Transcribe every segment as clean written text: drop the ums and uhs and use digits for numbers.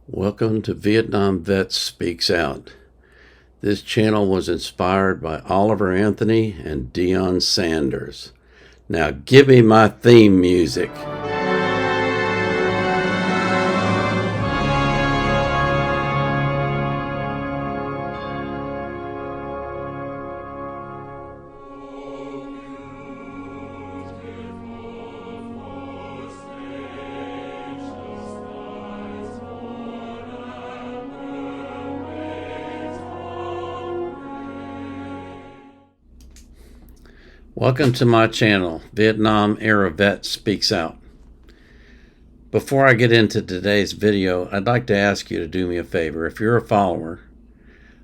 Welcome to Vietnam Vet Speaks Out. This channel was inspired by Oliver Anthony and Deion Sanders. Now give me my theme music. Welcome to my channel, Vietnam Era Vet Speaks Out. Before I get into today's video, I'd like to ask you to do me a favor. If you're a follower,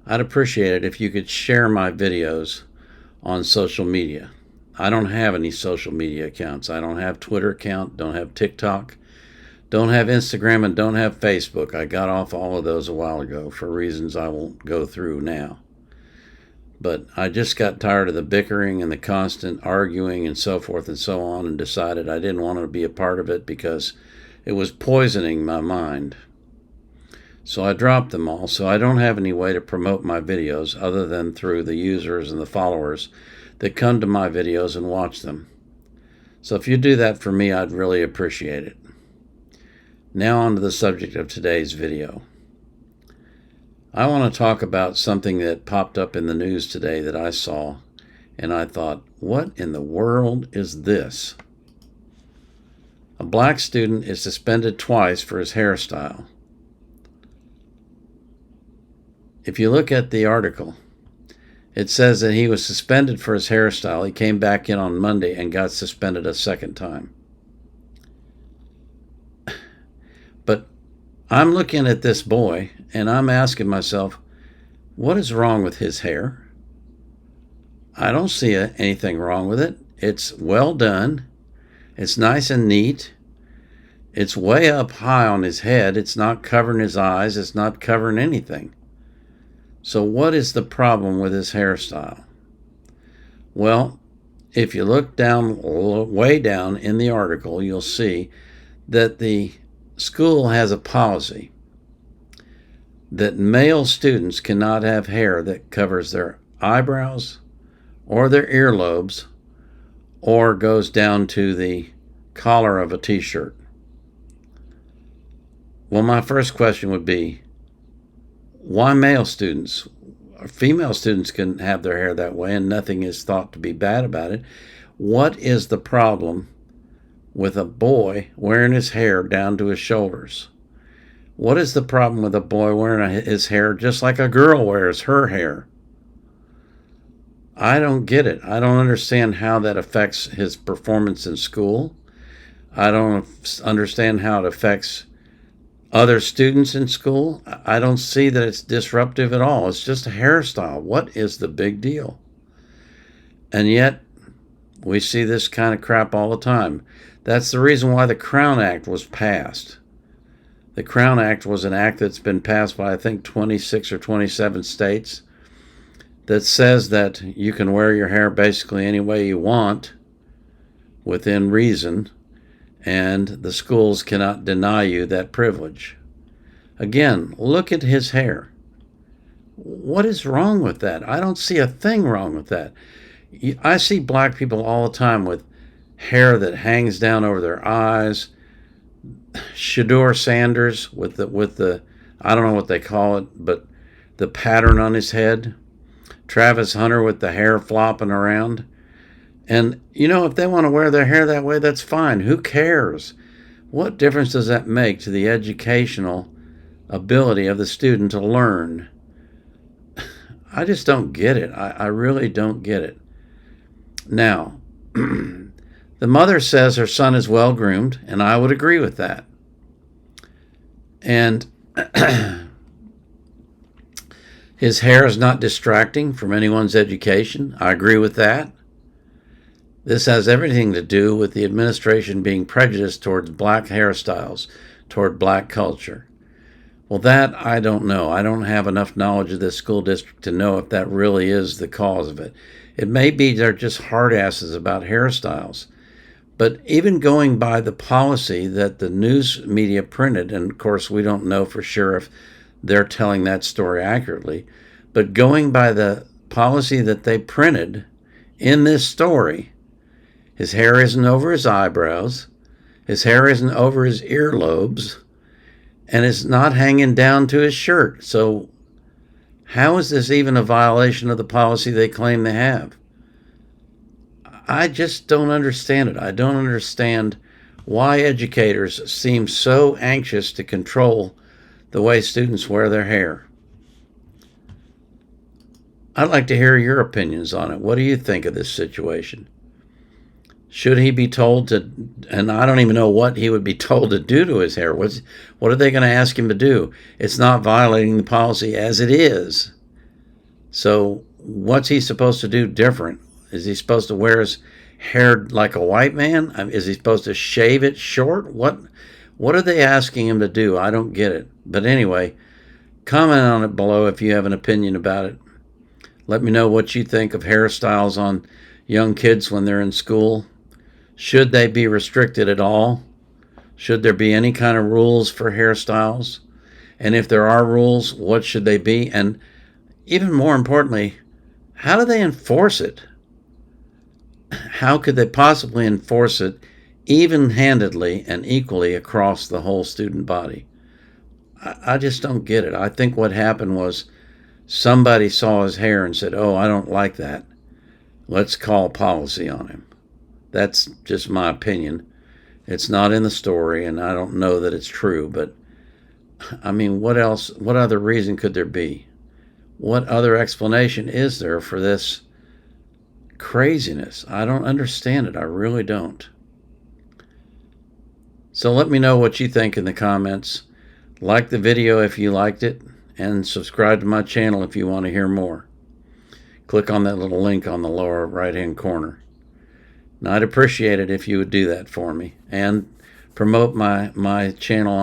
I'd appreciate it if you could share my videos on social media. I don't have any social media accounts. I don't have Twitter account, don't have TikTok, don't have Instagram, and don't have Facebook. I got off all of those a while ago for reasons I won't go through now. But I just got tired of the bickering and the constant arguing and so forth and so on, and decided I didn't want to be a part of it because it was poisoning my mind. So I dropped them all, so I don't have any way to promote my videos other than through the users and the followers that come to my videos and watch them. So if you do that for me, I'd really appreciate it. Now on to the subject of today's video. I want to talk about something that popped up in the news today that I saw, and I thought, what in the world is this? A black student is suspended twice for his hairstyle. If you look at the article, it says that he was suspended for his hairstyle. He came back in on Monday and got suspended a second time. But I'm looking at this boy and I'm asking myself, what is wrong with his hair? I don't see anything wrong with it. It's well done. It's nice and neat. It's way up high on his head. It's not covering his eyes. It's not covering anything. So what is the problem with his hairstyle? Well, if you look down, way down in the article, you'll see that the school has a policy that male students cannot have hair that covers their eyebrows or their earlobes or goes down to the collar of a t-shirt. Well, my first question would be, why male students? Female students can have their hair that way and nothing is thought to be bad about it. What is the problem with a boy wearing his hair down to his shoulders? What is the problem with a boy wearing his hair just like a girl wears her hair? I don't get it. I don't understand how that affects his performance in school. I don't understand how it affects other students in school. I don't see that it's disruptive at all. It's just a hairstyle. What is the big deal? And yet, we see this kind of crap all the time. That's the reason why the Crown Act was passed. The Crown Act was an act that's been passed by, I think, 26 or 27 states that says that you can wear your hair basically any way you want within reason, and the schools cannot deny you that privilege. Again, look at his hair. What is wrong with that? I don't see a thing wrong with that. I see black people all the time with hair that hangs down over their eyes. Shedeur Sanders with the I don't know what they call it, but the pattern on his head. Travis Hunter with the hair flopping around. And, you know, if they want to wear their hair that way, that's fine. Who cares? What difference does that make to the educational ability of the student to learn? I just don't get it. I really don't get it. Now, the mother says her son is well groomed, and I would agree with that. And his hair is not distracting from anyone's education. I agree with that. This has everything to do with the administration being prejudiced towards black hairstyles, toward black culture. Well, that I don't know. I don't have enough knowledge of this school district to know if that really is the cause of it. It may be they're just hard asses about hairstyles. But even going by the policy that the news media printed, and of course we don't know for sure if they're telling that story accurately, but going by the policy that they printed in this story, his hair isn't over his eyebrows, his hair isn't over his earlobes, and it's not hanging down to his shirt. So how is this even a violation of the policy they claim they have? I just don't understand it. I don't understand why educators seem so anxious to control the way students wear their hair. I'd like to hear your opinions on it. What do you think of this situation? Should he be told to, and I don't even know what he would be told to do to his hair. What are they going to ask him to do? It's not violating the policy as it is. So what's he supposed to do different? Is he supposed to wear his hair like a white man? Is he supposed to shave it short? What are they asking him to do? I don't get it. But anyway, comment on it below if you have an opinion about it. Let me know what you think of hairstyles on young kids when they're in school. Should they be restricted at all? Should there be any kind of rules for hairstyles? And if there are rules, what should they be? And even more importantly, how do they enforce it? How could they possibly enforce it even-handedly and equally across the whole student body? I just don't get it. I think what happened was somebody saw his hair and said, oh, I don't like that. Let's call policy on him. That's just my opinion. It's not in the story, and I don't know that it's true, but I mean, what other reason could there be? What other explanation is there for this craziness? I don't understand it. I really don't. So let me know what you think in the comments. Like the video if you liked it, and subscribe to my channel if you want to hear more. Click on that little link on the lower right-hand corner. Now, I'd appreciate it if you would do that for me, and promote my channel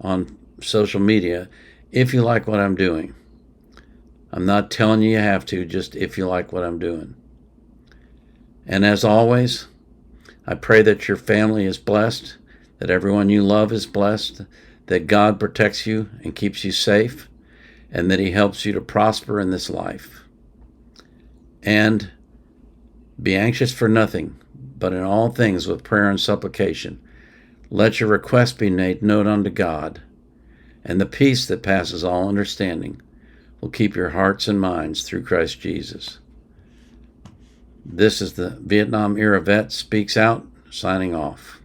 on social media if you like what I'm doing. I'm not telling you have to, just if you like what I'm doing. And as always, I pray that your family is blessed, that everyone you love is blessed, that God protects you and keeps you safe, and that He helps you to prosper in this life. And be anxious for nothing, but in all things with prayer and supplication, let your requests be made known unto God, and the peace that passes all understanding will keep your hearts and minds through Christ Jesus. This is the Vietnam Era Vet Speaks Out, signing off.